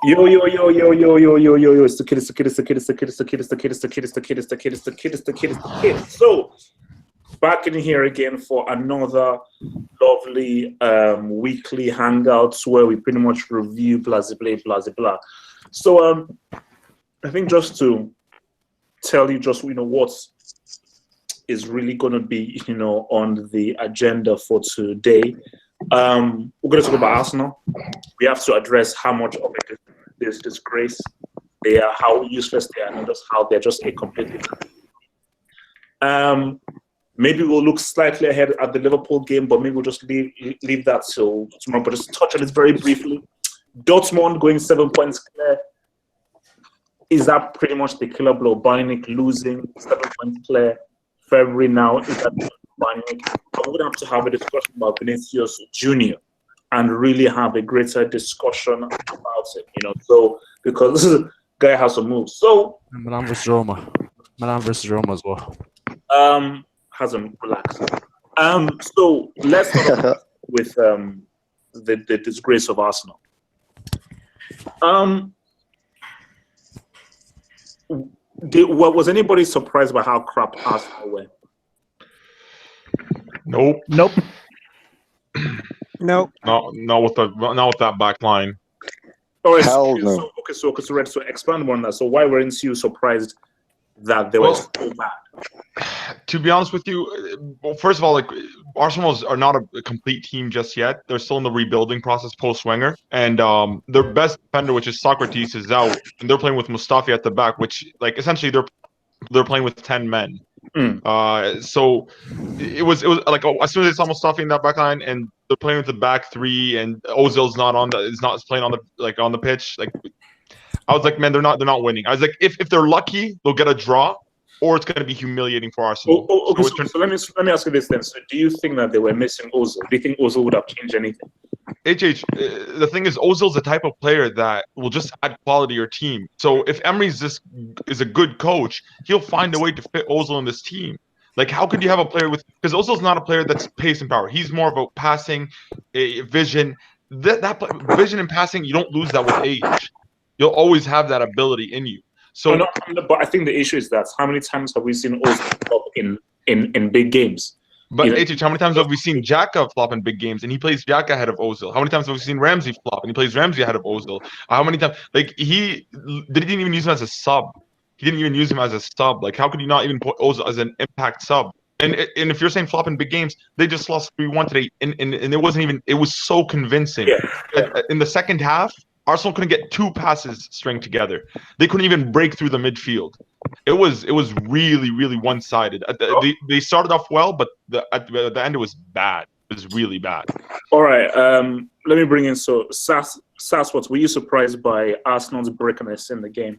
Yo, yo, yo, yo, yo, yo, yo, yo, yo, it's the kid, it's the kid, it's the kid, it's the kid, it's the kid, it's the kid, it's the kid, it's the kid, it's the kid, it's the kid, it's the kid, it's the kid. So, back in here again for another lovely weekly hangouts where we pretty much review blah, blah, blah, blah. So, I think just to tell you just, what is really going to be, on the agenda for today. We're going to talk about Arsenal. We have to address how much of it is disgrace they are, how useless they are, and just how they're just a completely. Maybe we'll look slightly ahead at the Liverpool game, but maybe we'll just leave that till tomorrow. But just touch on it very briefly. Dortmund going 7 points clear. Is that pretty much the killer blow? Bayern losing 7 points clear. February now is that Bayern. But we're going to have to have a discussion about Vinicius Jr. and really have a greater discussion about it, So, because this guy has some moves. So, Milan versus Roma. Milan versus Roma as well. Hasn't relaxed. So, let's start with the disgrace of Arsenal. Was anybody surprised by how crap Arsenal were? Nope. Nope. Not with that back line. Oh, Hell no. So expand more on that. So why weren't you surprised that they were so bad? To be honest with you, well, first of all, Arsenal are not a complete team just yet. They're still in the rebuilding process post-Wenger, and their best defender, which is Socrates, is out, and they're playing with Mustafi at the back, which essentially they're playing with 10 men. So it was like as soon as they saw Mustafi in that back line, and they're playing with the back three, and Ozil's not playing on the pitch. I was like, man, they're not winning. I was like, if they're lucky, they'll get a draw, or it's going to be humiliating for Arsenal. Okay, so let me ask you this then. So do you think that they were missing Ozil? Do you think Ozil would have changed anything? The thing is, Ozil's the type of player that will just add quality to your team. So if Emery's is a good coach, he'll find a way to fit Ozil in this team. Like, how could you have a player because Ozil's not a player that's pace and power. He's more of a passing, vision. That vision and passing, you don't lose that with age. You'll always have that ability in you. So, but I think the issue is that how many times have we seen Ozil flop in big games? But how many times have we seen Xhaka flop in big games and he plays Xhaka ahead of Ozil? How many times have we seen Ramsey flop and he plays Ramsey ahead of Ozil? How many times? He didn't even use him as a sub. He didn't even use him as a sub. How could you not even put Ozil as an impact sub? And if you're saying flop in big games, they just lost 3-1 today, and it wasn't even. It was so convincing. Yeah. In the second half, Arsenal couldn't get two passes string together. They couldn't even break through the midfield. It was really, really one-sided. They started off well, but at the end it was bad. It was really bad. All right. Let me bring in Sass. What were you surprised by Arsenal's breakiness in the game?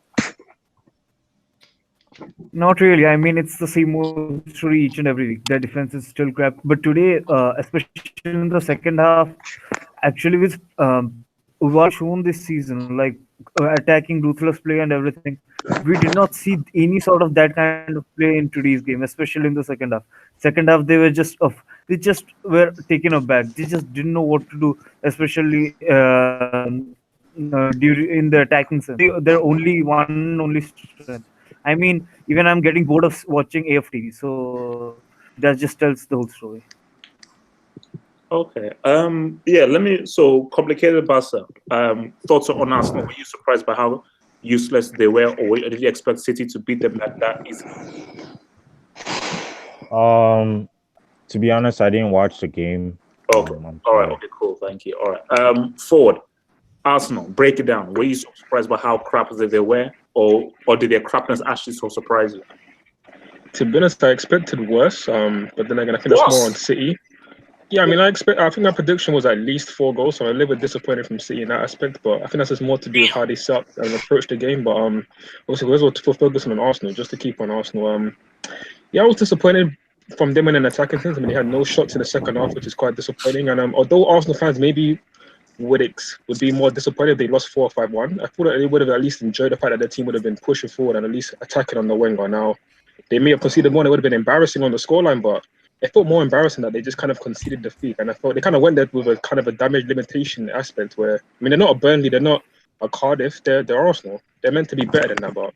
Not really. I mean, it's the same story each and every week. Their defense is still crap. But today, especially in the second half, actually with what shown this season, attacking, ruthless play and everything, we did not see any sort of that kind of play in today's game, especially in the second half. Second half, they just were taken aback. They just didn't know what to do, especially in the attacking sense. They're only strength. I mean, even I'm getting bored of watching AFTV, so that just tells the whole story. Okay. Complicated Barca. Thoughts on Arsenal? Were you surprised by how useless they were, or did you expect City to beat them like that easily? To be honest, I didn't watch the game. Okay. All right. Okay. Cool. Thank you. All right. Forward. Arsenal. Break it down. Were you surprised by how crap they were, or did their crapness actually so surprise you? To be honest, I expected worse. But then again, I think it's more on City. Yeah, I mean, I think my prediction was at least 4 goals, so I'm a little bit disappointed from City in that aspect. But I think that's just more to do with how they set up and approach the game. But also, we're to focus on Arsenal, just to keep on Arsenal. I was disappointed from them in an attacking sense. I mean, they had no shots in the second half, which is quite disappointing. And although Arsenal fans maybe would be more disappointed if they lost 4 or 5-1, I thought that they would have at least enjoyed the fact that their team would have been pushing forward and at least attacking on the Wenger. Now, they may have conceded more. It would have been embarrassing on the scoreline, but it felt more embarrassing that they just kind of conceded defeat. And I thought they kind of went there with a kind of a damage limitation aspect where, I mean, they're not a Burnley, they're not are Cardiff. They're Arsenal. They're meant to be better than that, but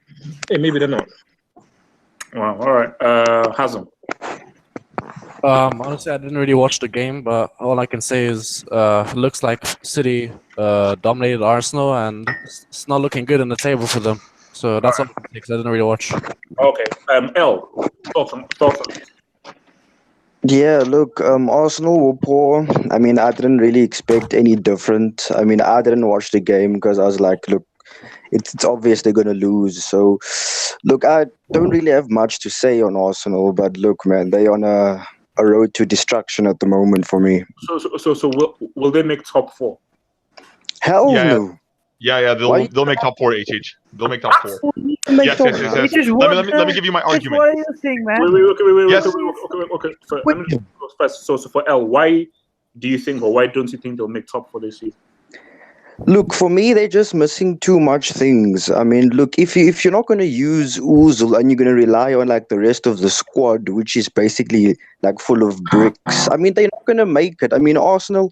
hey, maybe they're not. Wow. All right. Hazem. Honestly, I didn't really watch the game, but all I can say is it looks like City dominated Arsenal, and it's not looking good in the table for them. So that's all I can say, 'cause I didn't really watch. Okay. L. Thoughts on this? Yeah, look, Arsenal were poor. I mean, I didn't really expect any different. I mean, I didn't watch the game because I was like, look, it's obvious they're going to lose. So, look, I don't really have much to say on Arsenal, but look, man, they're on a road to destruction at the moment for me. So will they make top 4? Hell Yeah. no. Yeah. Why- They'll make top 4. They'll make top 4. Make Yes. top- Which is Let me give you my argument. What are you saying, man? Wait. Yes. Okay. Let me just go first. So for L, why do you think, or why don't you think they'll make top 4 this season? Look, for me, they're just missing too much things. I mean, look, if you're not going to use Ozil and you're going to rely on like the rest of the squad, which is basically like full of bricks, I mean, they're not going to make it. I mean, Arsenal,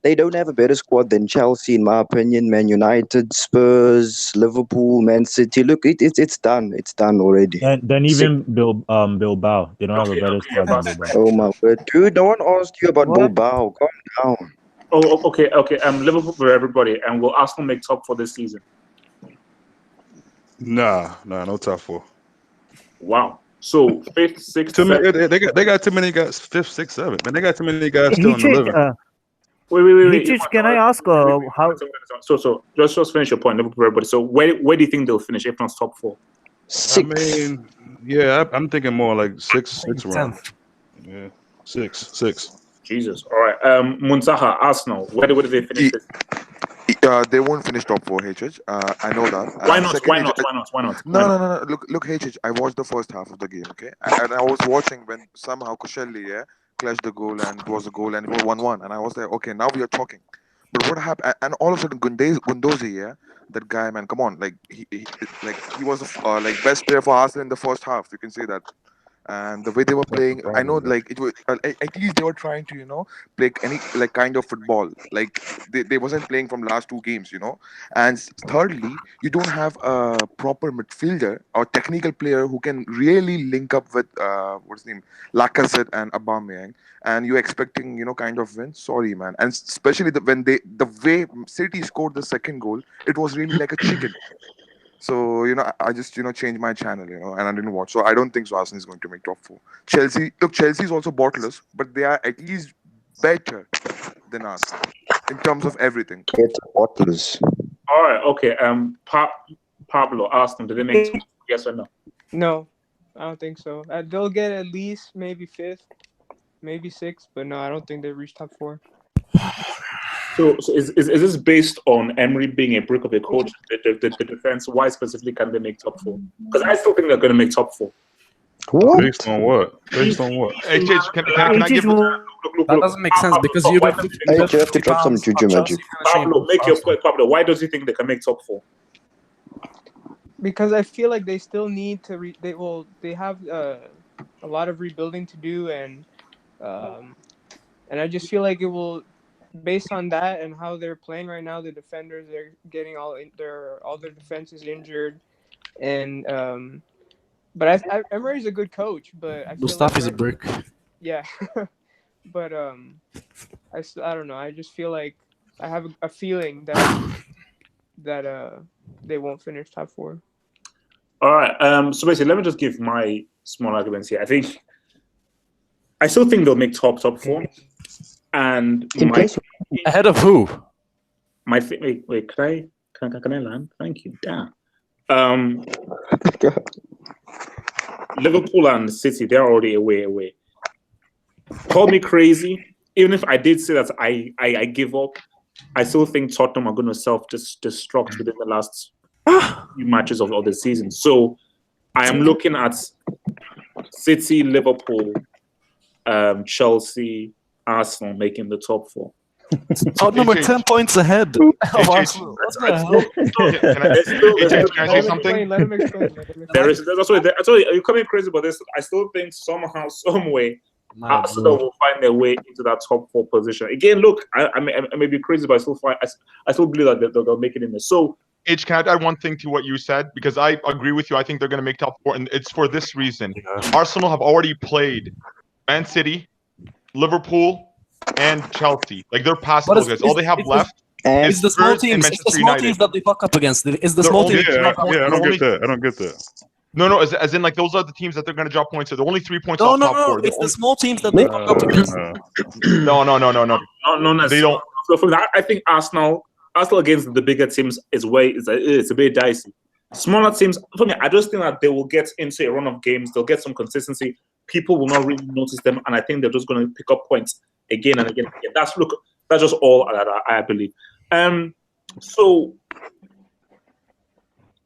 they don't have a better squad than Chelsea, in my opinion. Man United, Spurs, Liverpool, Man City. Look, it's done. It's done already. And then even Bilbao, they don't have a better squad than Bilbao. Oh my word, dude! No one asked you about What? Bilbao. Calm down. Oh, okay. Liverpool for everybody, and will Arsenal make top 4 this season? Nah, no top 4. Wow. So 5th, 6th, Too many, 7th. they got too many guys. 5th, 6th, 7th. Man, they got too many guys still in the living. Wait. Hichich, can I ask how? So just finish your point, Liverpool for everybody. So where do you think they'll finish if not top 4? Six. I mean, yeah, I'm thinking more like six round. 10th. Yeah, six. Jesus. All right. Muntaha, Arsenal. Where do they finish this? They won't finish top 4, HH. I know that. Why not? Secondly, Why not? No. Look, HH. I watched the first half of the game, okay, and I was watching when somehow Koscielny, clashed the goal, and it was a goal, and it was 1-1, and I was like, okay, now we are talking. But what happened? And all of a sudden, Gundozi, that guy, man, come on, like he was the best player for Arsenal in the first half. You can say that. And the way they were playing, I know, like it was at least they were trying to, play any like kind of football. Like they wasn't playing from last 2 games, And thirdly, you don't have a proper midfielder or technical player who can really link up with what's his name, Lacazette and Aubameyang, and you're expecting kind of win. Sorry, man. And especially the way City scored the second goal, it was really like a chicken. So, I just, changed my channel, and I didn't watch. So I don't think Arsenal is going to make top 4. Chelsea is also bottlers, but they are at least better than us in terms of everything. It's bottlers. All right. Okay. Pablo, Arsenal, did they make top 4? Yes or no? No, I don't think so. They'll get at least maybe 5th, maybe 6th, but no, I don't think they reach top 4. So is this based on Emery being a brick of a coach? The defense. Why specifically can they make top 4? Because I still think they're going to make top 4. What? Based on what? HH, can I give? That doesn't make sense because you don't. Hey, you have to drop some juju magic. Pablo, make your point, Pablo. Why does he think they can make top 4? Because I feel like they still need to. They have a lot of rebuilding to do, and I just feel like it will. Based on that and how they're playing right now, the defenders are getting all their defenses injured, and but Emery's a good coach, but I feel Mustafi's a brick. Yeah, but I don't know. I just feel like I have a feeling that they won't finish top 4. All right. So basically, let me just give my small arguments here. I still think they'll make top 4. And Ahead of who? Wait, can I land? Thank you. Damn. Liverpool and City, they're already away. Call me crazy. Even if I did say that I give up, I still think Tottenham are going to self-destruct within the last few matches of the season. So I am looking at City, Liverpool, Chelsea, Arsenal making the top 4. Tottenham are 10 points ahead of Arsenal. What the hell? Can I say something? Let him explain. That's why you're coming crazy, but I still think somehow, some way, Arsenal will find their way into that top 4 position. Again, look, I may be crazy, but I still believe that they'll make it in there. So H, can I add one thing to what you said? Because I agree with you. I think they're going to make top 4, and it's for this reason. Arsenal have already played Man City, Liverpool, and Chelsea. Like, they're past those guys. All they have left It's is the small Spurs and teams. It's the Manchester small United. teams that they fuck up against. It's the They're small only- teams. Yeah, drop yeah, I don't only- get that. I don't get that. No, as in, like, those are the teams that they're going to drop points to. They're only 3 points No, off no, top no. 4. They're It's the small teams that they fuck up against. No. Not necessarily. They don't. So for that, I think Arsenal against the bigger teams is it's a bit dicey. Smaller teams, for me, I just think that they will get into a run of games. They'll get some consistency. People will not really notice them, and I think they're just going to pick up points again and again. That's just all that I believe. So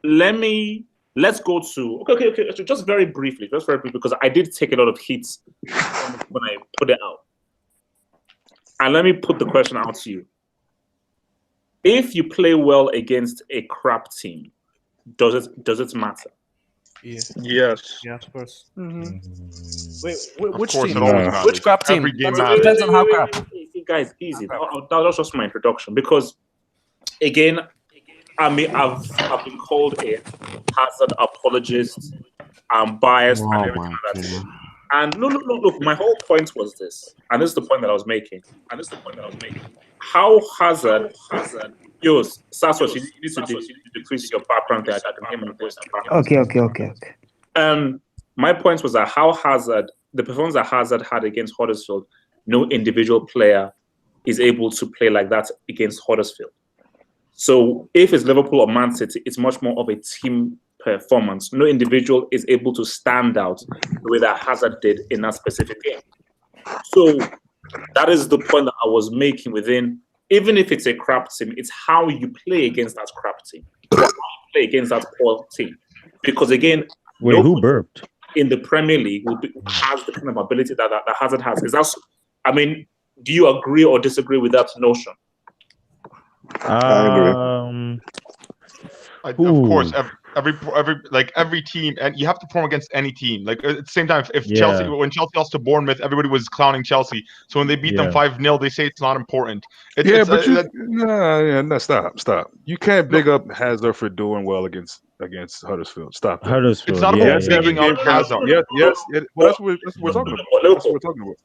let's go to okay. So just very briefly, because I did take a lot of hits when I put it out. And let me put the question out to you. If you play well against a crap team, does it matter? Yeah. Yes. Yeah, of course. Mm-hmm. Wait, which course, team? it always matters. Which crap team? Every game Depends on how crap. Guys, easy. That's just my introduction. Because again, I mean, I've been called a Hazard apologist. I'm biased and everything like that. And look. My whole point was this, and this is the point that I was making. How Hazard, yo, Sassos, you need to decrease your background there. I can hear my voice. Okay. My point was that how Hazard, the performance that Hazard had against Huddersfield, no individual player is able to play like that against Huddersfield. So if it's Liverpool or Man City, it's much more of a team performance. No individual is able to stand out the way that Hazard did in that specific game. So that is the point that I was making within, even if it's a crap team, it's how you play against that crap team, or how you play against that poor team. Because again, Wait, who burped? in the Premier League has the kind of ability that Hazard has. Is that? I mean, do you agree or disagree with that notion? Of course, every team, and you have to perform against any team. Like at the same time, if Chelsea, when Chelsea lost to Bournemouth, everybody was clowning Chelsea. So when they beat them 5-0, they say it's not important. Stop. You can't big up Hazard for doing well against Huddersfield. Stop. Huddersfield. It's not about bigging up Hazard. Yes. Well, that's what we're talking about. That's what we're talking about.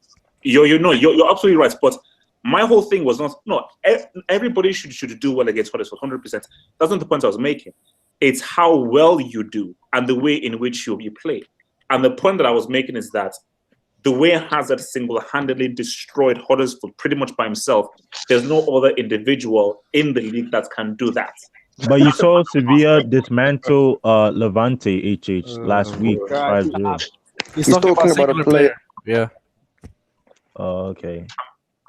You're absolutely right. But my whole thing was everybody should do well against Huddersfield, 100%. That's not the point I was making. It's how well you do and the way in which you play. And the point that I was making is that the way Hazard single-handedly destroyed Huddersfield pretty much by himself, there's no other individual in the league that can do that. But you saw Sevilla dismantle Levante last week. 5-0. He's talking about a player. Yeah. Okay.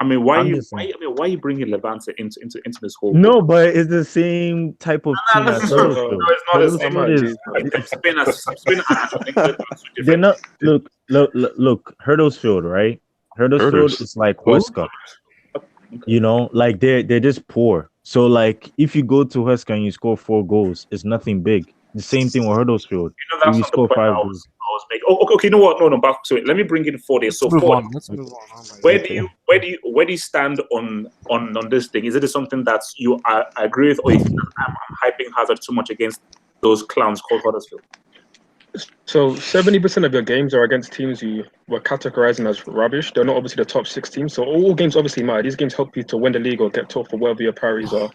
I mean, why are you bringing Levante into this whole? No, but it's the same type of team as Huddersfield. They're not. Look. Huddersfield, right? Huddersfield is like Huesca. You know, like they're just poor. So like, if you go to Huesca and you score 4 goals, it's nothing big. The same thing with Huddersfield. That's you not score the point 5 I goals. was making. Okay. You know what? No. Back to it. Let me bring in 4 So Let's move on. where do you stand on this thing? Is it something that you agree with, or you think I'm hyping Hazard too much against those clowns called Huddersfield? So 70% of your games are against teams you were categorizing as rubbish. They're not obviously the top 6 teams. So all games obviously matter. These games help you to win the league or get top for wherever your priorities are.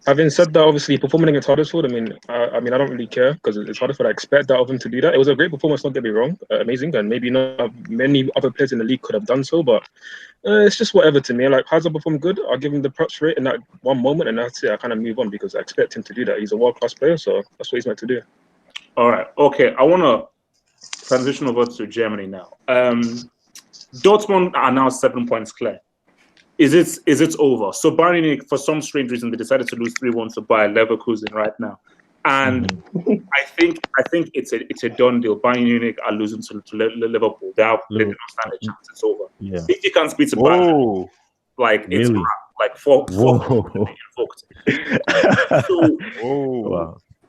Having said that, obviously performing against Huddersfield, I mean, I don't really care because it's Huddersfield. I expect that of him to do that. It was a great performance, don't get me wrong, amazing, and maybe not many other players in the league could have done so. But it's just whatever to me. Like Hazard performed good. I'll give him the props for it in that one moment, and that's it. I kind of move on because I expect him to do that. He's a world-class player, so that's what he's meant to do. All right. Okay. I want to transition over to Germany now. Dortmund are now 7 points clear. Is it over? So Bayern Munich, for some strange reason, they decided to lose 3-1 to Bayer Leverkusen right now, and I think it's a done deal. Bayern Munich are losing to Liverpool. They don't stand a chance. It's over. Yeah. If you can't beat Bayern, like it's Really? like four invoked.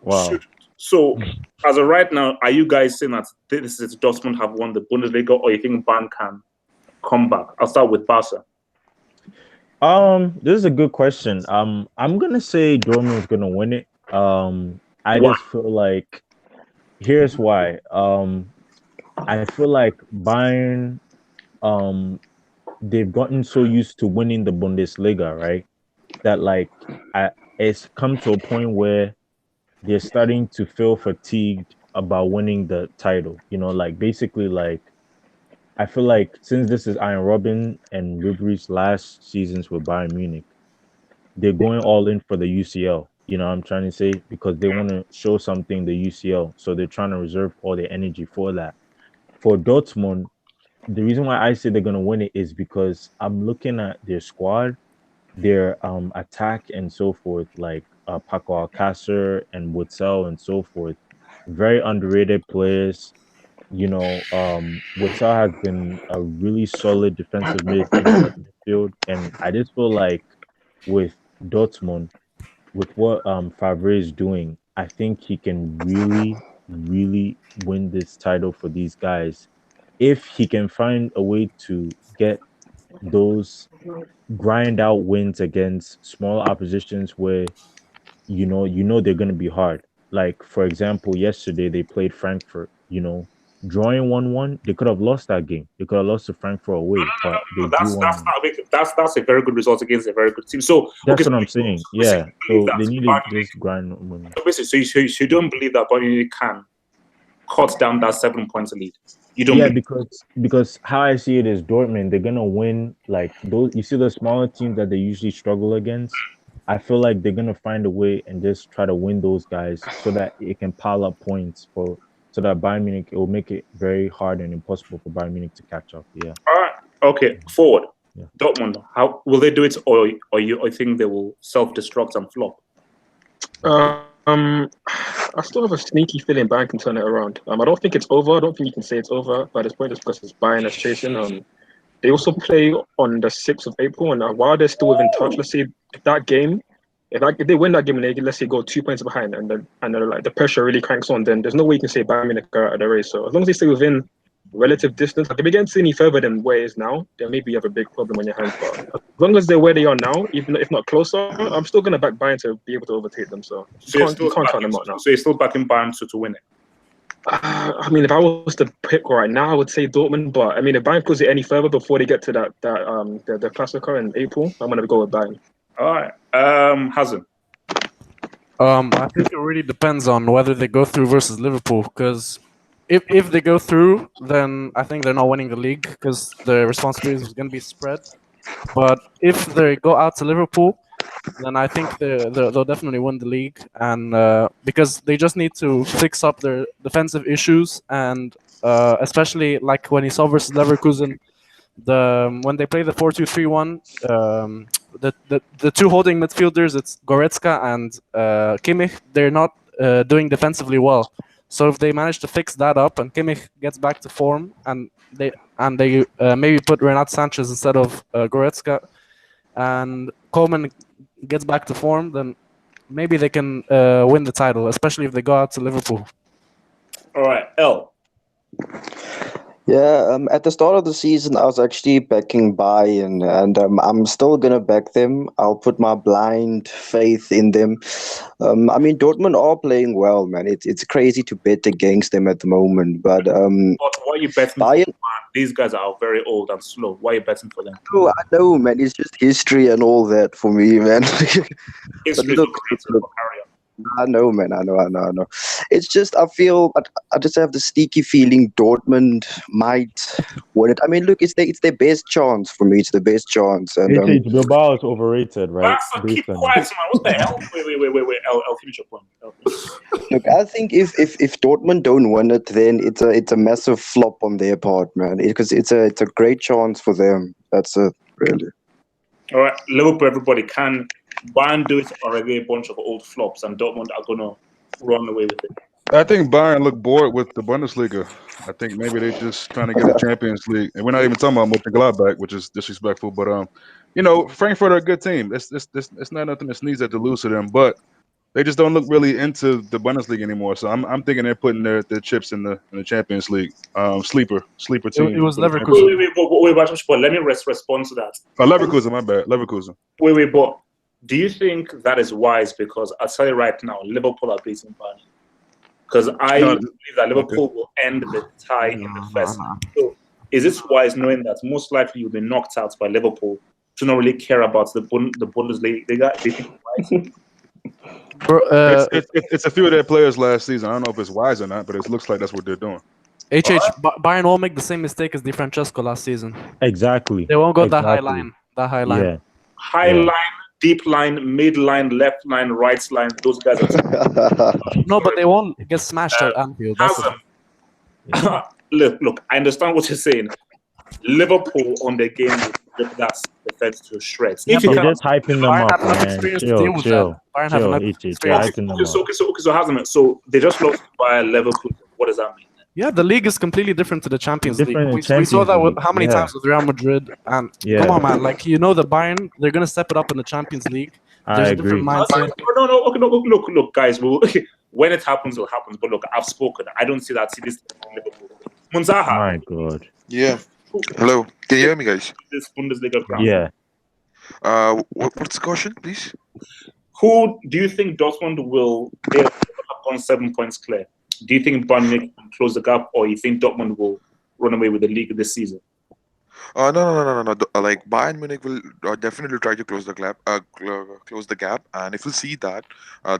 Wow. So, as of right now, are you guys saying that this is Dortmund have won the Bundesliga, or you think Bayern can come back? I'll start with Barca. This is a good question. I'm gonna say Dortmund's gonna win it. I just feel like here's why. I feel like Bayern, um, they've gotten so used to winning the Bundesliga, right? That like, it's come to a point where they're starting to feel fatigued about winning the title. You know, like basically, like I feel like since this is Iron Robin and Ribery's last seasons with Bayern Munich, they're going all in for the UCL. You know what I'm trying to say? Because they want to show something the UCL. So they're trying to reserve all their energy for that. For Dortmund, the reason why I say they're gonna win it is because I'm looking at their squad, their attack and so forth, like Paco Alcacer and Witzel and so forth. Very underrated players. You know, Witzel has been a really solid defensive mid in the midfield, and I just feel like with Dortmund, with what Favre is doing, I think he can really, really win this title for these guys if he can find a way to get those grind out wins against small oppositions where you know they're going to be hard. Like for example, yesterday they played Frankfurt. You know, drawing 1-1, they could have lost that game. They could have lost to Frankfurt away, but they drew That's 1-1. not that's a very good result against a very good team. So That's okay, what I'm saying. Yeah, so they needed this grind win. So basically, so you don't believe that Bayern Munich can cut down that 7 points lead? You don't? Yeah, believe because how I see it is Dortmund, they're gonna win like those. You see the smaller teams that they usually struggle against. I feel like they're gonna find a way and just try to win those guys so that it can pile up points for so that Bayern Munich, it will make it very hard and impossible for Bayern Munich to catch up. Yeah. All right. Okay. Forward. Yeah. Dortmund. How will they do it, or I think they will self-destruct and flop? I still have a sneaky feeling Bayern can turn it around. I don't think it's over. I don't think you can say it's over by this point, just because it's Bayern that's chasing. They also play on the 6th of April, and while they're still within touch, let's say that game, if they win that game and they let's say go 2 points behind, and then like the pressure really cranks on, then there's no way you can say Bayern Munich are out of the race. So as long as they stay within relative distance, like if it gets any further than where it is now, then maybe you have a big problem on your hands. But as long as they're where they are now, even if not closer, I'm still gonna back Bayern to be able to overtake them. So you can't count them out now. So you're still backing Bayern to win it? I mean, if I was to pick right now, I would say Dortmund. But I mean, if Bayern goes it any further before they get to the Classico in April, I'm gonna go with Bayern. All right, Hazen. I think it really depends on whether they go through versus Liverpool. Because if they go through, then I think they're not winning the league because the responsibility is going to be spread. But if they go out to Liverpool, then I think they'll definitely win the league, and because they just need to fix up their defensive issues, and especially like when you saw versus Leverkusen, when they play the 4-2-3-1, the two holding midfielders, it's Goretzka and Kimmich, they're not doing defensively well. So if they manage to fix that up and Kimmich gets back to form, and they maybe put Renato Sanchez instead of Goretzka, and Coleman gets back to form, then maybe they can win the title, especially if they go out to Liverpool. All right, L. Yeah, at the start of the season, I was actually backing Bayern, and I'm still gonna back them. I'll put my blind faith in them. I mean, Dortmund are playing well, man. It's crazy to bet against them at the moment, but But why are you betting? Bayern. These guys are very old and slow. Why are you betting for them? Oh, I know, man. It's just history and all that for me, man. History look, I know, man. I know. It's just I just have the sneaky feeling Dortmund might win it. I mean, look, it's their best chance for me. It's the best chance. And Bilbao is overrated, right? Keep quiet, man. What the hell? Wait. I'll finish your point. Look, I think if Dortmund don't win it, then it's a massive flop on their part, man. Because it's a great chance for them. That's it, really. All right, Liverpool, everybody, can Bayern do it, or are they a bunch of old flops and Dortmund are going to run away with it? I think Bayern look bored with the Bundesliga. I think maybe they're just trying to get a Champions League, and we're not even talking about Mönchengladbach, which is disrespectful. But Frankfurt are a good team. It's not nothing to sneeze at to lose to them, but they just don't look really into the Bundesliga anymore. So I'm thinking they're putting their chips in the Champions League. Sleeper team. It was Leverkusen. Wait, but let me respond to that. Oh, Leverkusen, my bad. Leverkusen. Wait, but do you think that is wise? Because I'll tell you right now, Liverpool are beating Burnley. Because I believe that Liverpool will end the tie in the first. So is it wise knowing that most likely you'll be knocked out by Liverpool to not really care about the Bundesliga? Do you think it's wise? It's a few of their players last season. I don't know if it's wise or not, but it looks like that's what they're doing. Bayern won't make the same mistake as Di Francesco last season. Exactly. They won't go that high line. Yeah. High line, deep line, mid line, left line, right line. Those guys are. No, but they won't get smashed at Anfield. Look, I understand what you're saying. Liverpool on their game with that defense to shreds. They're just hyping them up, man. Chill. So they just lost by Liverpool. What does that mean? Yeah, the league is completely different to the Champions League. We saw that with how many times with Real Madrid. And come on, man. Like, you know, the Bayern, they're going to step it up in the Champions League. There's a different mindset. No, look, guys. When it happens, it'll happen. But look, I've spoken. I don't see that. See this Liverpool. Munzaha. My God. Yeah. Hello. Can you hear me, guys? This Bundesliga crown. Yeah. What's the question, please? Who do you think Dortmund will have gone 7 points clear? Do you think Bayern Munich can close the gap, or you think Dortmund will run away with the league this season? No. Like Bayern Munich will definitely try to close the gap. And if you see that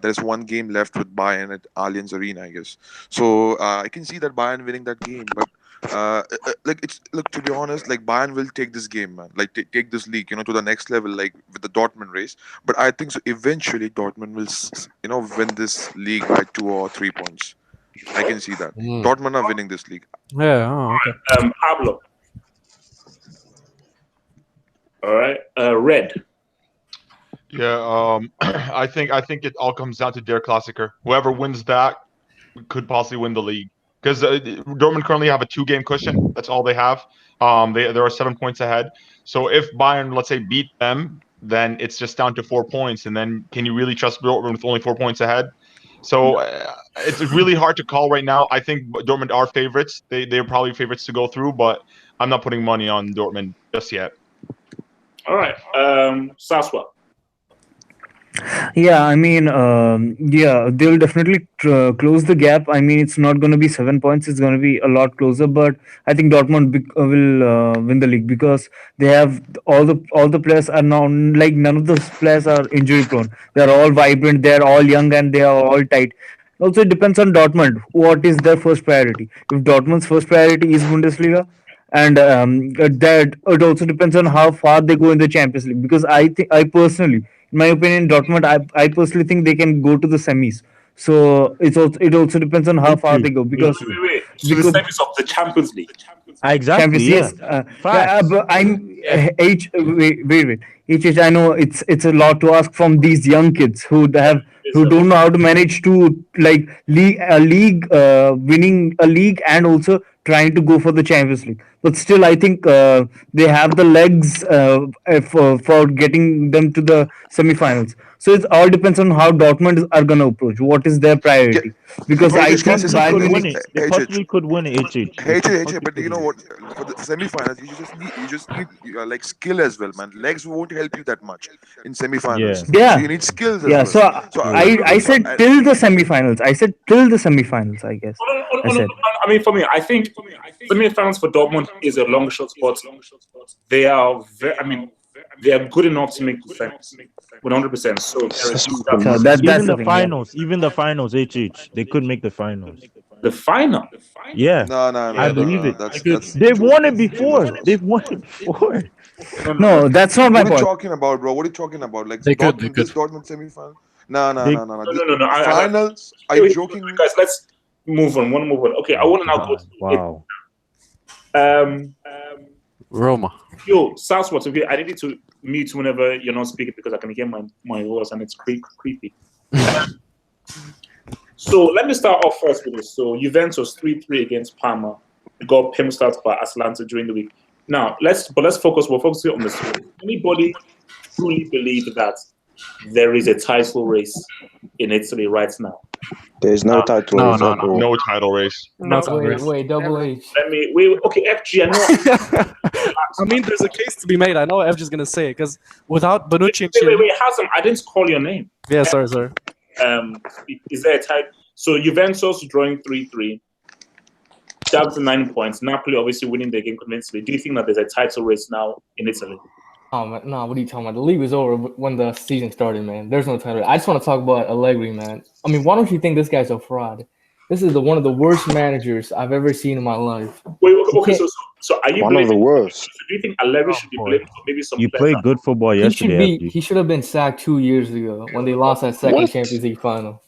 there's one game left with Bayern at Allianz Arena, I guess. So I can see that Bayern winning that game, but. To be honest, like Bayern will take this game, man. Like take this league, to the next level, like with the Dortmund race. But I think so. Eventually, Dortmund will, win this league by 2 or 3 points. I can see that. Dortmund are winning this league. Yeah. Oh, okay. Pablo. All right. Red. Yeah. I think it all comes down to Der Klassiker. Whoever wins that could possibly win the league. Because Dortmund currently have a 2-game cushion. That's all they have. There are 7 points ahead. So if Bayern, let's say, beat them, then it's just down to 4 points. And then can you really trust Dortmund with only 4 points ahead? So it's really hard to call right now. I think Dortmund are favorites. They're probably favorites to go through, but I'm not putting money on Dortmund just yet. All right. Saswa. Yeah, I mean, they'll definitely close the gap. I mean, it's not going to be 7 points; it's going to be a lot closer. But I think Dortmund will win the league because they have all the players are now, like, none of those players are injury prone. They are all vibrant. They are all young, and they are all tight. Also, it depends on Dortmund. What is their first priority? If Dortmund's first priority is Bundesliga, and that it also depends on how far they go in the Champions League. Because I personally, in my opinion, Dortmund, I personally think they can go to the semis. So it also depends on how far they go. Because Wait. So the semis of the Champions League. Exactly. Yes. But I'm wait. HH, I know it's a lot to ask from these young kids who don't know how to manage to winning a league and also trying to go for the Champions League. But still, I think they have the legs for getting them to the semifinals. So it all depends on how Dortmund are going to approach. What is their priority? Because I think they possibly could win it. But you know what? For the semifinals, you just need like skill as well, man. Legs won't help you that much in semifinals. Yeah. So you need skills as well. So I said till the semifinals. I guess. I mean, for me, I think semifinals for Dortmund is a long shot spot. They are they are good enough to make the finals, 100%. So even the finals, they could make the finals. The final? Yeah. No. I believe it. They've won it before. No, that's not my point. What are you talking about, bro? What are you talking about? Like Dortmund semifinal? No. Finals? Are you joking? Guys, let's move on. Okay, I want to now go to Roma. Yo, Southward. Okay, I need to mute whenever you're not speaking because I can hear my voice and it's creepy. So let me start off first with this. So Juventus 3-3 against Parma. Got pimped out by Atalanta during the week. Now let's focus. We're focusing on this. Anybody truly believe that there is a title race in Italy right now? There's no title no, race no, at all. No title race. No title race. Wait, Double H. Let me wait. Okay, FG. I know. I mean, there's a case to be made. I know FG's gonna say it because without Bonucci and Wait, Hassan. I didn't call your name. Yeah, sorry. Is there a tie? So Juventus drawing 3-3. Down to 9 points. Napoli obviously winning the game convincingly. Do you think that there's a title race now in Italy? Oh man, no, what are you talking about? The league was over when the season started, man. There's no title. I just want to talk about Allegri, man. I mean, why don't you think this guy's a fraud? This is one of the worst managers I've ever seen in my life. Wait, okay, so are you one of the worst? So do you think Allegri should be blamed for maybe some? You played good football yesterday. He should have been sacked 2 years ago when they lost that second Champions League final.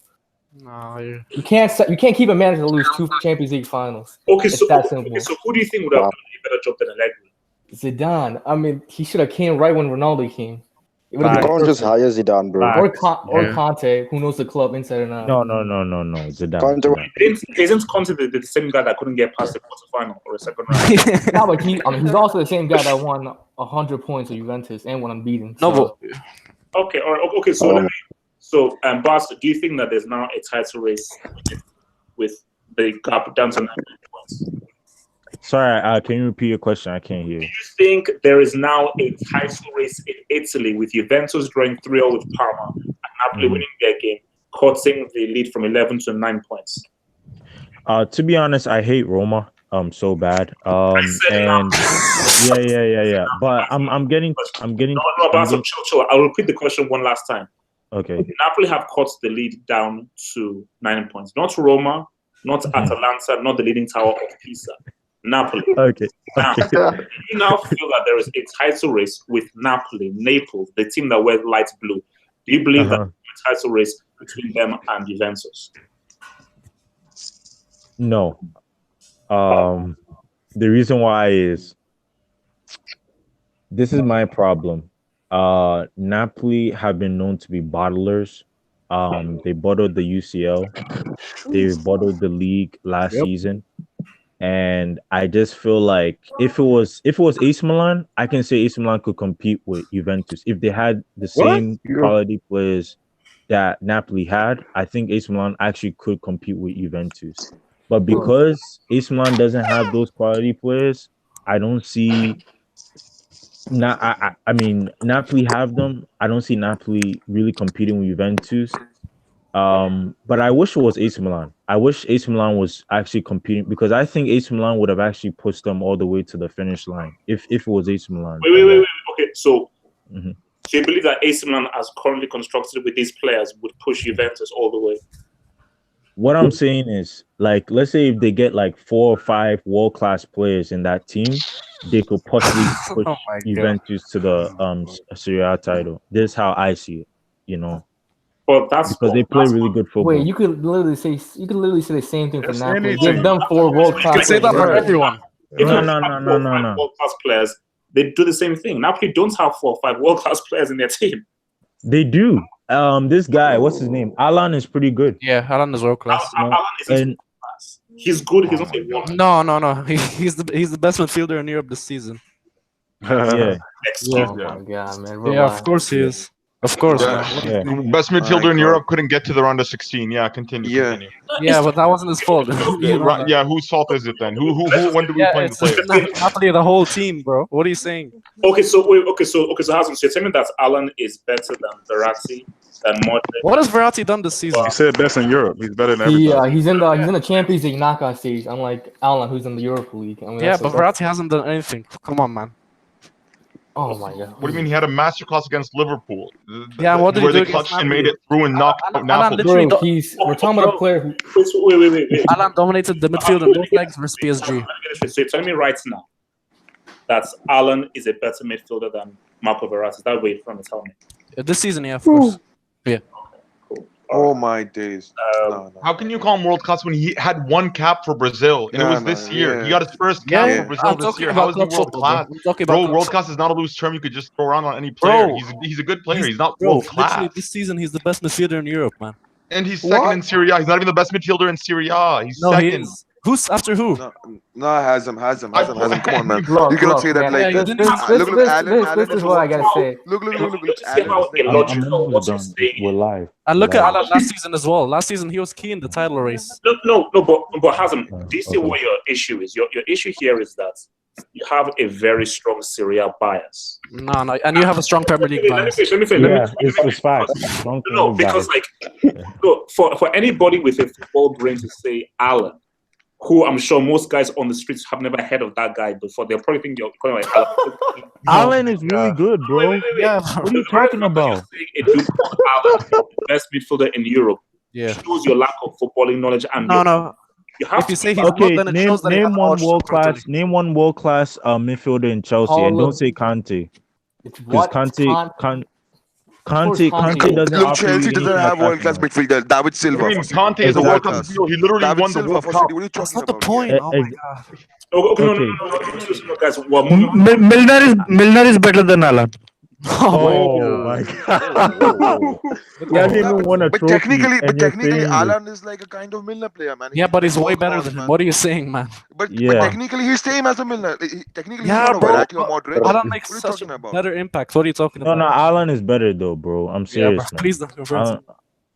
No, you can't keep a manager to lose 2 Champions League finals. Okay, so who do you think would have done a better job than Allegri? Zidane. I mean, he should have came right when Ronaldo came. You can't just hire Zidane, bro. Or Conte, who knows the club inside and out. No. Zidane. Isn't Conte the same guy that couldn't get past the quarterfinal or a second round? No, but he's also the same guy that won 100 points with Juventus and won unbeaten. So. Okay, all right. Okay, so Bas, do you think that there's now a title race with the gap down to 9 points? Sorry, can you repeat your question? I can't hear. Do you think there is now a title race in Italy with Juventus drawing 3-0 with Parma and Napoli winning their game, cutting the lead from 11 to 9 points? To be honest, I hate Roma so bad. And yeah. But I'm getting. No, chill. I'll repeat the question one last time. Okay. Napoli have cut the lead down to 9 points. Not Roma, not Atalanta, not the leading tower of Pisa. Napoli. Okay. Now, do you now feel that there is a title race with Napoli, Naples, the team that wears light blue? Do you believe that there's a title race between them and Juventus? No. The reason why is this is my problem. Napoli have been known to be bottlers. They bottled the UCL. They bottled the league last season. And I just feel like if it was AC Milan, I can say AC Milan could compete with Juventus. If they had the same quality players that Napoli had, I think AC Milan actually could compete with Juventus. But because AC Milan doesn't have those quality players, I don't see. I mean, Napoli have them. I don't see Napoli really competing with Juventus. But I wish it was AC Milan. I wish AC Milan was actually competing because I think AC Milan would have actually pushed them all the way to the finish line if it was AC Milan. Wait. Okay, so do you believe that AC Milan, as currently constructed with these players, would push Juventus all the way? What I'm saying is, like, let's say if they get like 4 or 5 world-class players in that team, they could possibly push Juventus to the Serie A title. This is how I see it, you know. Well, that's because they play really good football. Wait, you could literally say the same thing for Napoli. They've done 4 world-class. You can say that for everyone. No. World-class players, they do the same thing. Napoli don't have 4 or 5 world-class players in their team. They do. This guy, what's his name? Alan is pretty good. Yeah, Alan is world class. Alan is class. He's good. He's not a world. No. He's the best midfielder in Europe this season. Yeah. Oh my god, man! Yeah, of course he is. Of course. Yeah. Best midfielder in Europe couldn't get to the round of 16. Yeah, continue. Yeah, but that wasn't his fault. Yeah, whose fault is it then? Who when did we play the players? Napoli, the whole team, bro. What are you saying? Okay, so Hassan, so you're telling me that Alan is better than Verratti, than Modric? What has Verratti done this season? He said best in Europe. He's better than everybody. He's in the Champions League knockout stage, unlike Alan, who's in the Europa League. I mean, but Verratti hasn't done anything. Come on, man. Oh my god! What do you mean he had a masterclass against Liverpool? Yeah, what did he do? Where they clutched and made it through and knocked out Napoli. Bro, we're talking about a player who. Wait. Alan dominated the midfield in both legs versus PSG. So you're telling me right now that Alan is a better midfielder than Marco Verratti? Is that what you're trying to tell me? This season, yeah, of course. Yeah. Oh my days! No. How can you call him world class when he had 1 cap for Brazil and it was this year? He got his first cap for Brazil this year. How is he world class? Bro, world class is not a loose term you could just throw around on any player. He's a good player. He's not world class. Literally, this season he's the best midfielder in Europe, man. And he's second in Serie A. He's not even the best midfielder in Serie A. He's second. He is. Who's after who? No, Hazem. Come on, man. Look, You cannot look, say that man. like. This Allen is what I gotta say. Look. See how Allen is like, illogical I'm what you're almost done. saying. We're live. And look We're at live. Alan last season as well. Last season he was key in the title race. No, but Hazem, do you see Okay. what your issue is? Your issue here is that you have a very strong Syria bias. No, and you have a strong Premier League bias. Let me finish. Yeah, it's facts. No, because like, look, for anybody with a football brain to say Alan, who I'm sure most guys on the streets have never heard of that guy before, they'll probably think you're calling like Alan. Alan is really good, bro. Wait. Yeah, What are you talking about? A dude called Alan, the best midfielder in Europe, yeah. shows your lack of footballing knowledge. And No. you have If you to say he's Okay, not, then it name shows that he name has one watched world properly. class midfielder in Chelsea, and Holland. don't say Kante, because What? Kante doesn't look, offer Chelsea you doesn't anything have world class attacking. midfielder. David Silva. I mean, for City. Conte is a World Exactly. Cup hero. He literally David won the Silva World for Cup. City. What are you That's talking not the about? point. Yeah. Oh my god. Okay, Okay. no, guys. Well, moving on. Milner is better than Alan. Oh my god! He hasn't even won a But trophy, technically, and you're saying this. Alan is like a kind of Milner player, man. Yeah, but he's way better workhorse, than him. man. What are you saying, man? But Yeah. technically, he's same as a Milner. Technically, Yeah, he's not a bro. Verratti or Modric. Alan What makes are you such talking a about? better impact. What are you talking No, about? Alan is better though, bro. I'm Yeah, bro. serious, man. Please don't confess.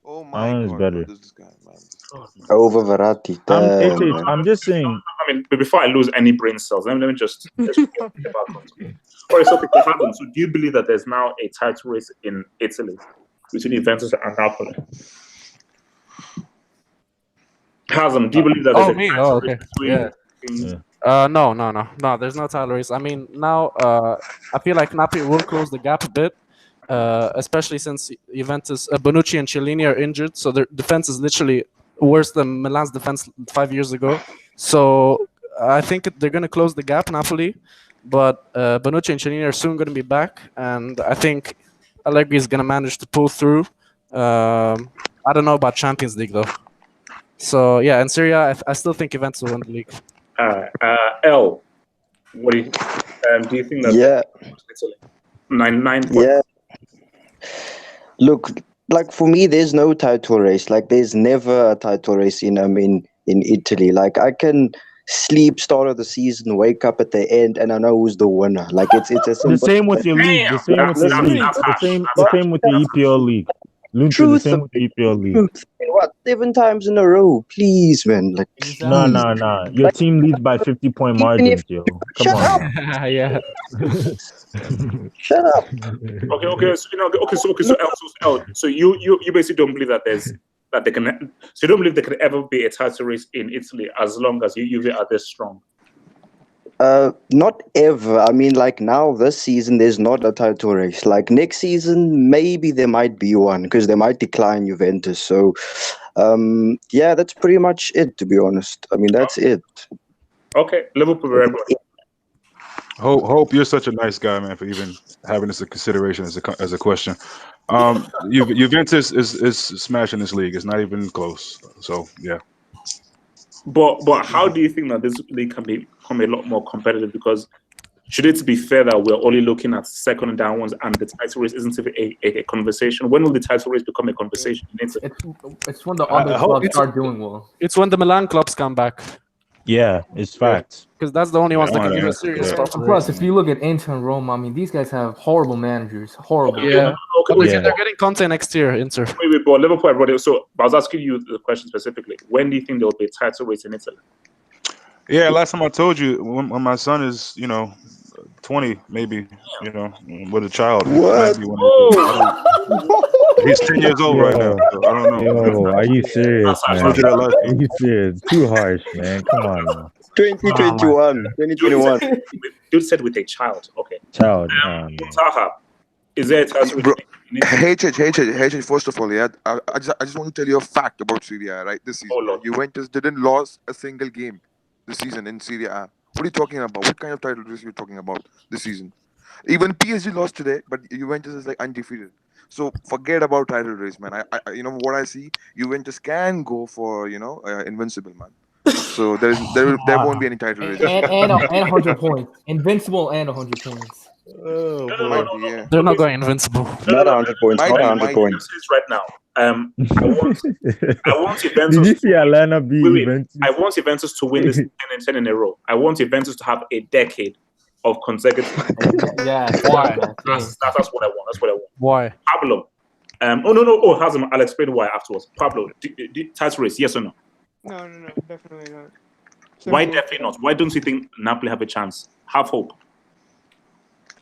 Oh my Alan is god, better. bro, this guy, man. Over Verratti. Damn, man. I'm just saying. I mean, before I lose any brain cells, let me just get back onto it. All right, so do you believe that there's now a title race in Italy between Juventus and Napoli? Hazem, do you believe that there's a title race between? No. There's no title race. I mean, now I feel like Napoli will close the gap a bit, especially since Juventus, Bonucci and Chiellini are injured, so their defense is literally worse than Milan's defense 5 years ago. So I think they're going to close the gap, Napoli, but Bonucci and Chiellini are soon going to be back, and I think Allegri is going to manage to pull through. I don't know about Champions League though. So yeah, in Serie A, I still think Juventus will win the league. L, what do you think that? Yeah. Italy? 9 points. Yeah. Look, like for me, there's no title race. Like there's never a title race in Italy. Like I can sleep start of the season, wake up at the end, and I know who's the winner. Like it's a The simple. same with your league. The same with your league. The same with the EPL league. Lunta, the same with the EPL league. What 7 times in a row? Please, man. Like No. Your team leads by 50-point margins, yo. Come Shut on. up. Yeah. Shut up. Okay. So you basically don't believe that they can. So you don't believe there can ever be a title race in Italy as long as Juve are this strong. Not ever. I mean, like now this season, there's not a title race. Like next season, maybe there might be one because they might decline Juventus. So, yeah, that's pretty much it. To be honest, I mean that's it. Okay, Liverpool. Very good. Hope you're such a nice guy, man, for even having this a consideration as a question. Juventus is smashing this league. It's not even close. So yeah. But how do you think that this league can become a lot more competitive? Because should it be fair that we're only looking at second and down ones and the title race isn't a conversation? When will the title race become a conversation? It's when the other clubs start doing well. It's when the Milan clubs come back. Yeah, it's facts. Because that's the only ones that can give a serious stuff. Plus, if you look at Inter and Roma, I mean, these guys have horrible managers. Horrible. Yeah. Okay, They're getting Conte next year, Inter. Wait, but Liverpool, everybody. So I was asking you the question specifically. When do you think there will be a title race in Italy? Yeah, last time I told you when my son is 20, maybe with a child. What? He's 10 years old right now. So I don't know. Yo, are you serious, man? Are you serious? Too harsh, man. Come on, man. 2021, 2021. Dude said with a child. Okay. Child. Taha, is there a title race? Bro, HH, first of all, yeah, I just want to tell you a fact about Serie A, right? This season, Juventus didn't lose a single game this season in Serie A. What are you talking about? What kind of title race are you talking about this season? Even PSG lost today, but Juventus is like undefeated. So forget about title race, man. I what I see, Juventus can go for invincible, man. So there won't be any title race. And 100 points, invincible and 100 points. They're not going invincible. Not 100 points. Not 100 points. Right now, I want Juventus. Did you see Atlanta beat Juventus? I want Juventus to win this 10 in a row. I want Juventus to have a decade of consecutive. Yeah. That's what I want. That's what I want. Why? Pablo. Oh, Hazem. I'll explain why afterwards. Pablo, title race, yes or no? No, definitely not. Why definitely not? Why don't you think Napoli have a chance? Have hope.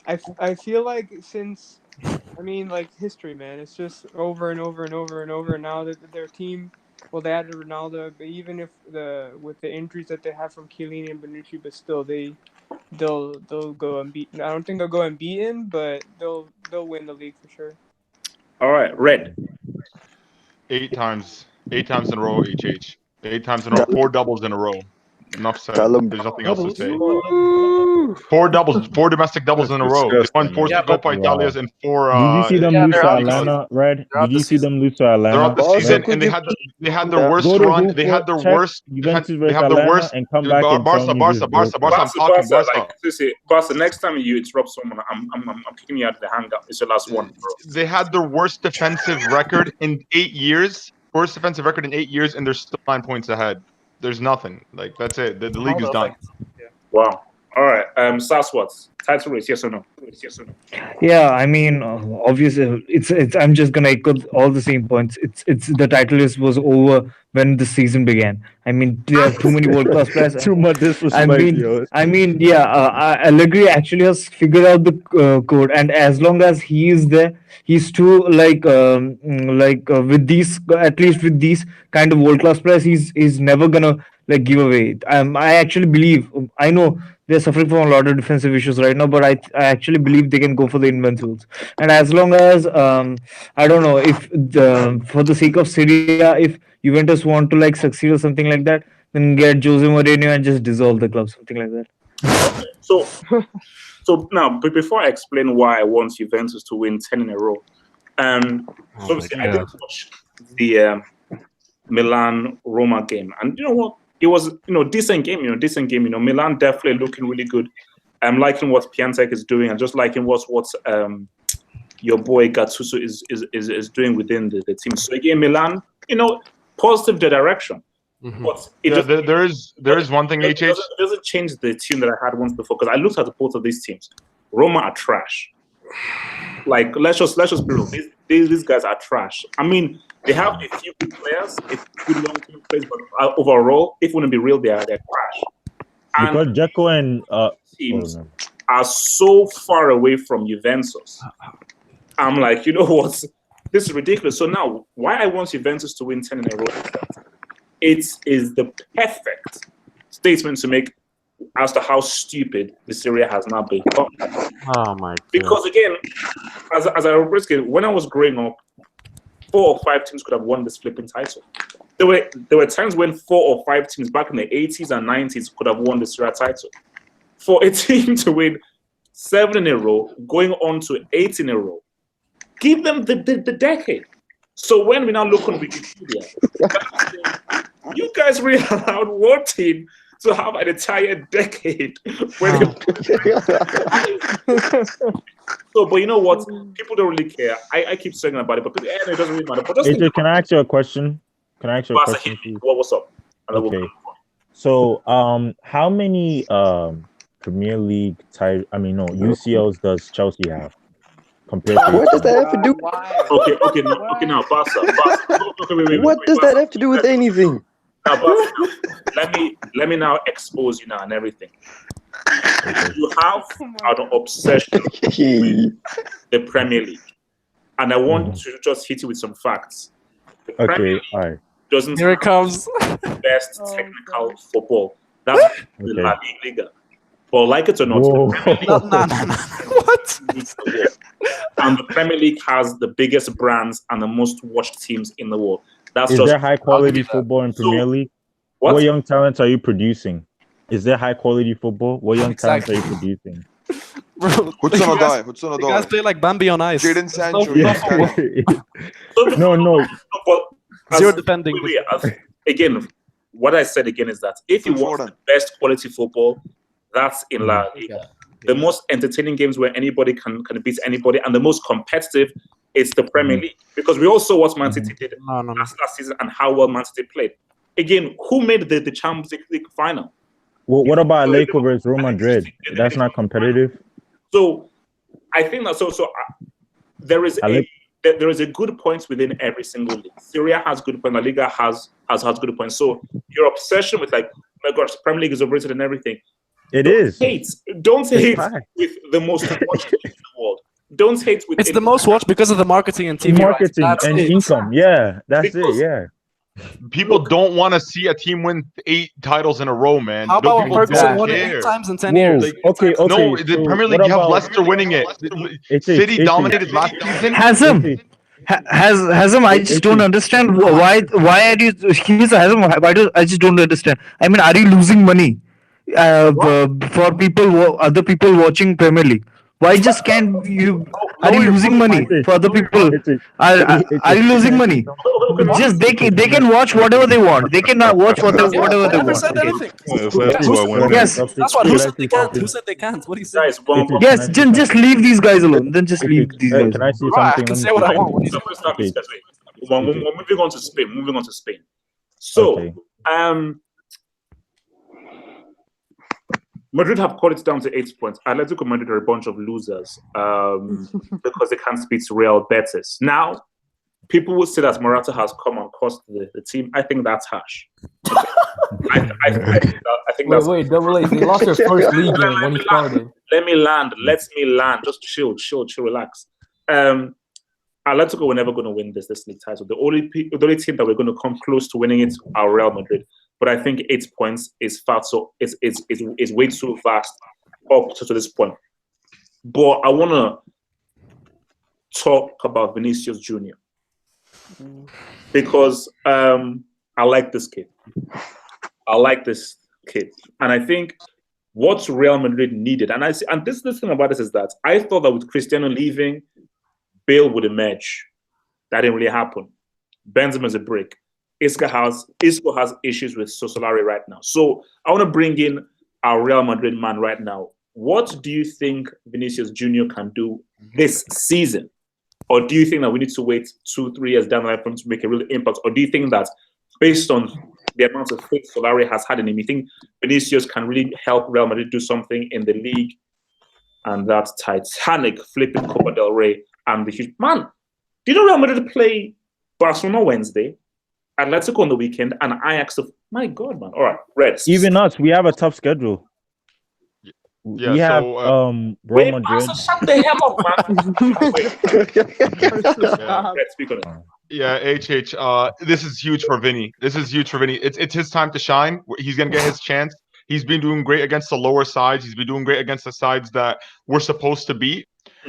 I feel like since, history, man. It's just over and over and over and over. Now that their team, well, they added Ronaldo, but even if with the injuries that they have from Chiellini and Vinicius, but still they'll go unbeaten. I don't think they'll go unbeaten, but they'll win the league for sure. All right, Red. 8 times in a row, HH. 8 times in a row, 4 doubles in a row. Enough said. There's nothing else to say. 4 doubles, 4 domestic doubles in a row. They won 4 Coppa Italias and 4. Did you see them lose to Atlanta, Red? Did you see them lose to Atlanta? Throughout the season, and they had their worst run. They had their worst. They have the worst. And come back and Barca. I'm talking Barca. Barca. Next time you interrupt someone, I'm kicking you out of the hangout. It's your last one, bro. They had their worst defensive record in 8 years. Worst defensive record in 8 years, and they're still 9 points ahead. There's nothing. Like, that's it. The league is done. Wow. All right. Saswat, title race, yes or no? Yeah, obviously, it's. I'm just gonna echo all the same points. It's the title race was over when the season began. There are too many world-class players. Too much disrespect. Allegri actually has figured out the code, and as long as he is there, he's too with these, at least with these kind of world-class players, he's never gonna give away. I actually believe. I know they're suffering from a lot of defensive issues right now, but I actually believe they can go for the Invincibles. And as long as I don't know if for the sake of Syria, if Juventus want to succeed or something like that, then get Jose Mourinho and just dissolve the club, something like that. Okay. So now, but before I explain why I want Juventus to win 10 in a row, obviously I did watch the Milan Roma game, and you know what? It was decent game. Milan definitely looking really good. I'm liking what Piatek is doing, and just liking what your boy Gattuso is doing within the team. So again, Milan, positive direction. Mm-hmm. But there is one thing, HH. It doesn't change the team that I had once before, because I looked at both of these teams. Roma are trash. Like, let's just be real. These guys are trash. They have a few good players, a few good long-term players, but overall, if we want to be real, they're trash. And because Dzeko and teams are so far away from Juventus. I'm like, you know what? This is ridiculous. So now, why I want Juventus to win 10 in a row is that it is the perfect statement to make as to how stupid the Serie has now become. Oh my God. Because again, as I remember, when I was growing up, 4 or 5 teams could have won this flipping title. There were times when 4 or 5 teams back in the 80s and 90s could have won the Serie A title. For a team to win 7 in a row, going on to 8 in a row, give them the decade. So when we now look on Wikipedia, you guys really allowed one team to have an entire decade. So, but you know what? People don't really care. I keep saying about it, but people, it doesn't really matter. But just AJ, can I ask you a question? Please? What's up? Okay. So, how many Premier League UCLs does Chelsea have compared to? What does that have to do? Okay. Now, Barca. Wait, what does that have to do with anything? Now, Barca, let me now expose you now and everything. You have an obsession with the Premier League, and I want to just hit you with some facts. The Premier League all right. doesn't Here it comes. have the best technical football. That's the La Liga. But like it or not, the Premier League What? And the Premier League has the biggest brands and the most watched teams in the world. Is there high quality football in Premier League? What young talents are you producing? Is there high quality football? What young talents are you producing? Bro, Hudson-Odoi. You guys play like Bambi on ice. Jadon Sancho. No. Zero defending. Again, what I said again is that if you want the best quality football, that's in La Liga. the most entertaining games where anybody can beat anybody, and the most competitive is the Premier League. Because we also saw what Man City did last season and how well Man City played. Again, who made the Champions League final? Well, what about Atletico versus Real Madrid? That's not competitive. So I think that there is a good points within every single league. Syria has good points. La Liga has good points. So your obsession with like, oh my gosh, Premier League is overrated and everything. Don't hate with the most watched league in the world. Don't hate with. It's the most watched because of the marketing and TV marketing rights. and income. Yeah, that's it. Yeah. People don't want to see a team win 8 titles in a row, man. How about people Ferguson don't won it care. 8 times in 10 years? Like, Okay. No, the Premier League, you have Leicester winning it. City dominated last season. Hasm, I just don't understand why are you? He's Hasm. I just don't understand. I mean, are you losing money for other people watching Premier League? Why just can't you? Are you losing money for other people? Are you losing money? Just they can watch whatever they want. They can watch whatever they Never want. said anything. Yes. That's what. Who said they can't? Who said they can't? What do you say? Yes. Just leave these guys alone. Then just leave these guys. Can I see Right, I something? can say what I want. What do you say? We're moving on to Spain. So, Madrid have cut it down to 8 points. Atletico Madrid are a bunch of losers because they can't beat Real Betis. Now, people will say that Morata has come and cost the team. I think that's harsh. I think that's. Wait, Double A. They lost their first league game when he started. Let me land. Just chill, relax. Atletico were never going to win this league title. The only team that we're going to come close to winning it are Real Madrid. But I think 8 points is far, so is way too vast up to this point. But I want to talk about Vinicius Jr. because I like this kid. And I think what Real Madrid needed, and this thing about this is that I thought that with Cristiano leaving, Bale would emerge. That didn't really happen. Benzema's a brick. Isco has issues with Solari right now. So I want to bring in our Real Madrid man right now. What do you think Vinicius Jr. can do this season? Or do you think that we need to wait 2-3 years down the line for him to make a real impact? Or do you think that based on the amount of faith Solari has had in him, you think Vinicius can really help Real Madrid do something in the league and that Titanic flipping Copa del Rey and the huge man? Do you know Real Madrid play Barcelona Wednesday, Atletico on the weekend, and Ajax? My God, man! All right, Reds. Even us, we have a tough schedule. Yeah, we have Real Madrid. Shut the hell up, man! Red, speak on it. Yeah, this is huge for Vinny. It's his time to shine. He's gonna get his chance. He's been doing great against the lower sides. He's been doing great against the sides that we're supposed to beat.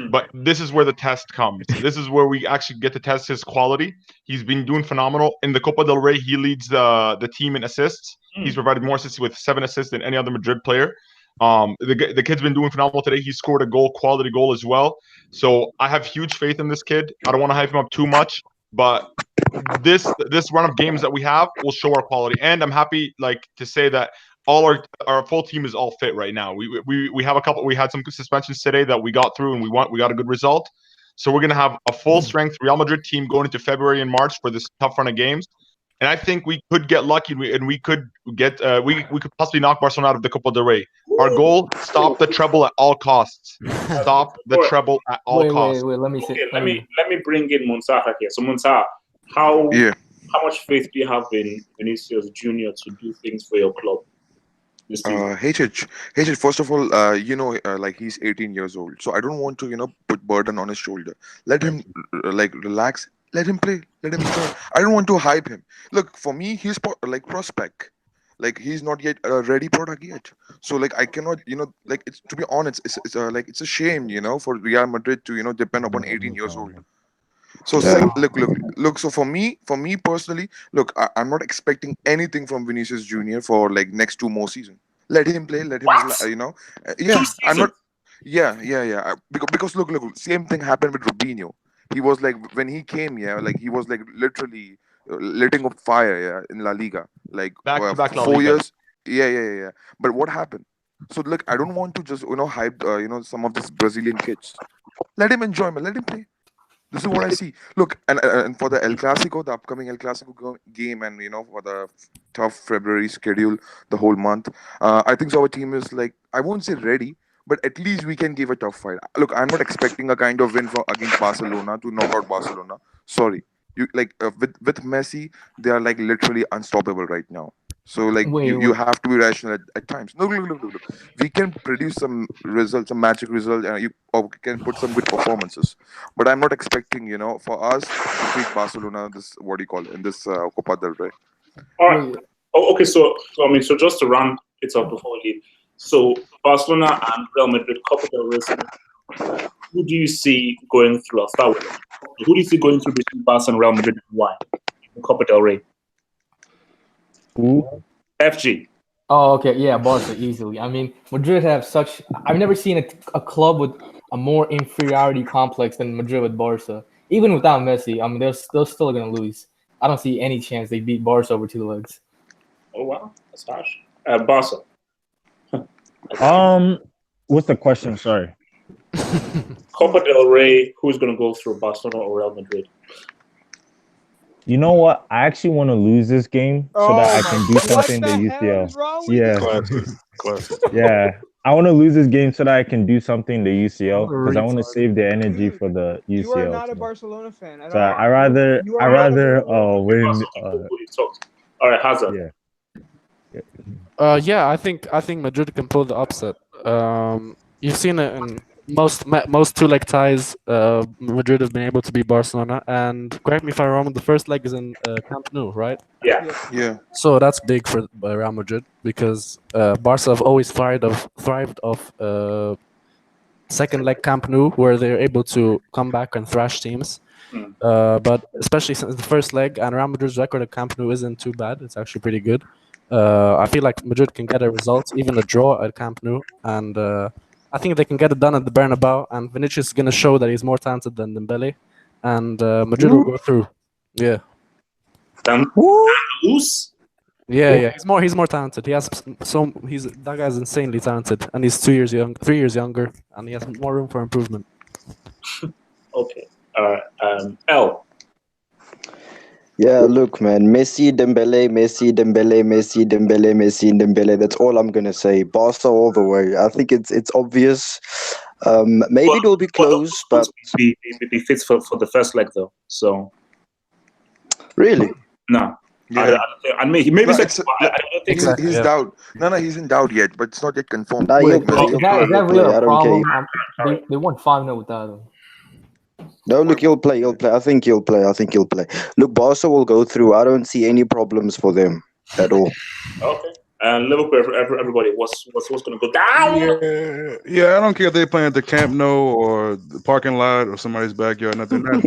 But this is where the test comes. This is where we actually get to test his quality. He's been doing phenomenal. In the Copa del Rey, he leads the team in assists. He's provided more assists with 7 assists than any other Madrid player. The kid's been doing phenomenal today. He scored a quality goal as well. So I have huge faith in this kid. I don't want to hype him up too much, but this run of games that we have will show our quality. And I'm happy to say that all our full team is all fit right now. We have we had some suspensions today that we got through and we got a good result. So we're gonna have a full strength Real Madrid team going into February and March for this tough run of games. And I think we could get lucky and we could get we could possibly knock Barcelona out of the Copa del Rey. Our goal: stop the treble at all costs. Stop the treble at all costs. Wait. Let me say. Let me bring in Monsaha here. So Monsaha, how much faith do you have in Vinicius Jr. to do things for your club? HH, first of all, he's 18 years old, so I don't want to, put burden on his shoulder. Let him, relax. Let him play. Let him start. I don't want to hype him. Look, for me, he's prospect. He's not yet a ready product yet. So, I cannot, it's, to be honest, it's a shame, for Real Madrid to, depend upon 18 years old. So look. So for me personally, look, I'm not expecting anything from Vinicius Jr. for next 2 more seasons. Let him play. Let him, I'm not. Yeah. Because look, same thing happened with Robinho. He was when he came, he was literally letting up fire, in La Liga, back to back 4 years. Yeah. But what happened? So look, I don't want to just hype some of these Brazilian kids. Let him enjoy, man. Let him play. This is what I see. Look, and for the El Clasico, the upcoming El Clasico game, and for the tough February schedule, the whole month, I think so our team is like, I won't say ready, but at least we can give a tough fight. Look, I'm not expecting a kind of win against Barcelona to knock out Barcelona. Sorry, you like with Messi, they are like literally unstoppable right now. So like Wait, you wait. have to be rational at times. No, look, look, look, look. We can produce some results, some magic result, and or we can put some good performances. But I'm not expecting, for us to defeat Barcelona. This what do you call it in this Copa del Rey? All right. Wait, Oh, okay. So I mean, so just to round it up before we leave. So Barcelona and Real Madrid, Copa del Rey. Who do you see going through? I'll start with. Who do you see going through between Barca and Real Madrid, and why? In Copa del Rey. Who? FG. Oh, okay, yeah, Barca easily. I mean, Madrid have such. I've never seen a club with a more inferiority complex than Madrid with Barca. Even without Messi, I mean, they're still gonna lose. I don't see any chance they beat Barca over 2 legs. Oh wow, that's harsh. Barca. What's the question? Sorry. Copa del Rey. Who's going to go through, Barcelona or Real Madrid? You know what? I actually want to lose this game so that I can do What something the to hell is UCL. wrong with Yeah, Classic. yeah. I want to lose this game so that I can do something to UCL because I want to Retard. save the energy Dude, for the you are UCL. not a So, Barcelona fan at so all. I rather You I are not a rather Barcelona fan. win. Who you talked? All right, Hazard. Yeah. Yeah, I think Madrid can pull the upset. You've seen it in most two-leg ties. Madrid have been able to beat Barcelona, and correct me if I'm wrong. The first leg is in Camp Nou, right? Yeah. Yep. Yeah. So that's big for Real Madrid because Barca have always thrived off second leg Camp Nou, where they're able to come back and thrash teams. Hmm. But especially since the first leg, and Real Madrid's record at Camp Nou isn't too bad. It's actually pretty good. I feel like Madrid can get a result, even a draw at Camp Nou, and I think they can get it done at the Bernabeu. And Vinicius is going to show that he's more talented than Dembele, and Madrid will go through. Yeah, Dan Luz. yeah. He's more talented. He has that guy's insanely talented, and he's 3 years younger, and he has more room for improvement. Okay. L. Yeah, look, man. Messi, Dembele, Messi, Dembele, Messi, Dembele, Messi, Dembele. That's all I'm gonna say. Barca all the way. I think it's obvious. Maybe it will be close, but be fit for the first leg though. So really, no. Yeah. I mean, maybe No, it's it's I don't think so. he's Yeah. doubt. No, he's in doubt yet, but it's not yet confirmed. nah, Wait, he'll play. is He'll that play. is that He'll really play. a I don't care. problem? They won 5-0 without him. No, look, he'll play. He'll play. I think he'll play. I think he'll play. Look, Barca will go through. I don't see any problems for them at all. Okay. And Liverpool, everybody, what's going to go down? Yeah. I don't care if they play at the Camp Nou or the parking lot or somebody's backyard. No, they're not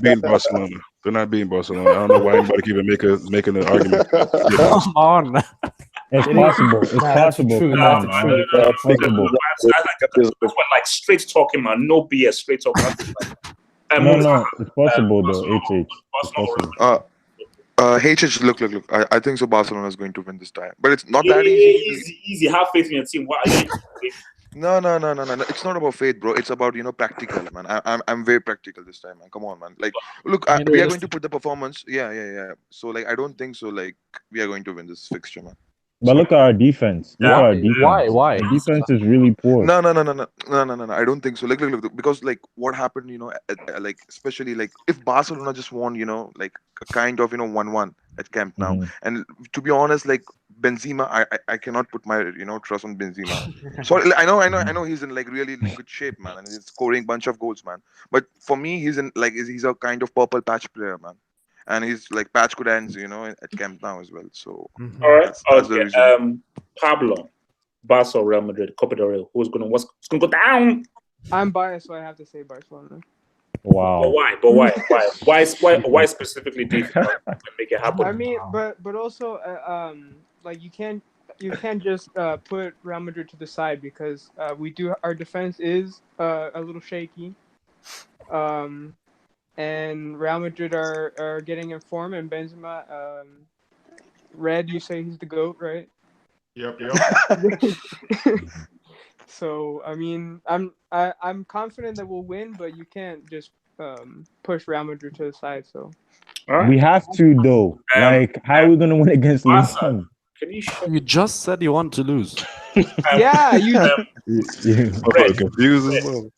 beating Barcelona. They're not beating Barcelona. I don't know why anybody keep making an argument. Come on. It's possible. It's Nah, that's possible. true. Come That's on, the man. truth. Yeah, It's possible. I like that. We're like straight talking, man. No BS, straight talking. No, it's possible though. HH. It's Barcelona or possible. HH, look. I think so. Barcelona is going to win this time, but it's not that easy. Easy. Have faith in your team. Why are you? No. It's not about faith, bro. It's about practical, man. I'm very practical this time, man. Come on, man. Like, look, I mean, we are going to put the performance. Yeah. So like, I don't think so. Like, we are going to win this fixture, man. But look at our defense. Look at our defense. Why? Our defense is really poor. No. I don't think so. Like, because like what happened, like especially like if Barcelona just won, like a kind of 1-1 at Camp Nou, Mhm. and to be honest, like Benzema, I cannot put my trust on Benzema. Sorry, I know he's in like really good shape, man, and he's scoring bunch of goals, man. But for me, he's in like he's a kind of purple patch player, man, and he's like patch could ends, at Camp Nou as well. So All right. that's the Okay. reason. Pablo, Barca or Real Madrid, Copa del Rey. What's gonna go down? I'm biased, so I have to say Barcelona. Wow. But why? Why specifically do you think make it happen? I mean, but also, like you can't just put Real Madrid to the side because our defense is a little shaky, and Real Madrid are getting in form, and Benzema, Red, you say he's the GOAT, right? Yep. So I mean, I'm confident that we'll win, but you can't just push Real Madrid to the side. So All right. We have to though. Like, how are we gonna win against Barca, Lyon? can you shut You just said you want to lose. yeah, you. Yeah. Red, Confused as well.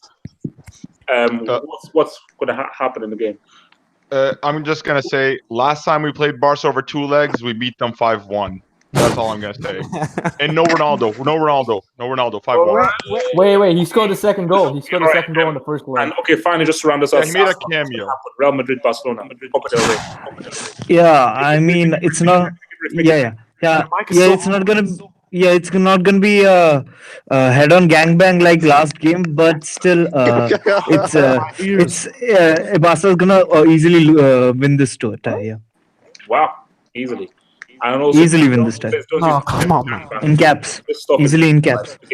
what's going to happen in the game? I'm just gonna say, last time we played Barca over 2 legs, we beat them 5-1. That's all I'm gonna say. And no Ronaldo. 5-1. Wait. He scored the second goal. He scored the second goal in the first leg. And okay, finally, just to round us Yeah, off. he made a what's gonna cameo. happen? Real Madrid, Barcelona, Copa del Rey. Yeah, I mean, it's not. Yeah. It's not gonna. Yeah, it's not gonna be a head-on gangbang like last game, but still, it's Barca's gonna easily win this tie. Yeah, Wow, easily. And also, easily win this tie. don't No, come on, man. In caps, Let's stop it. easily in caps.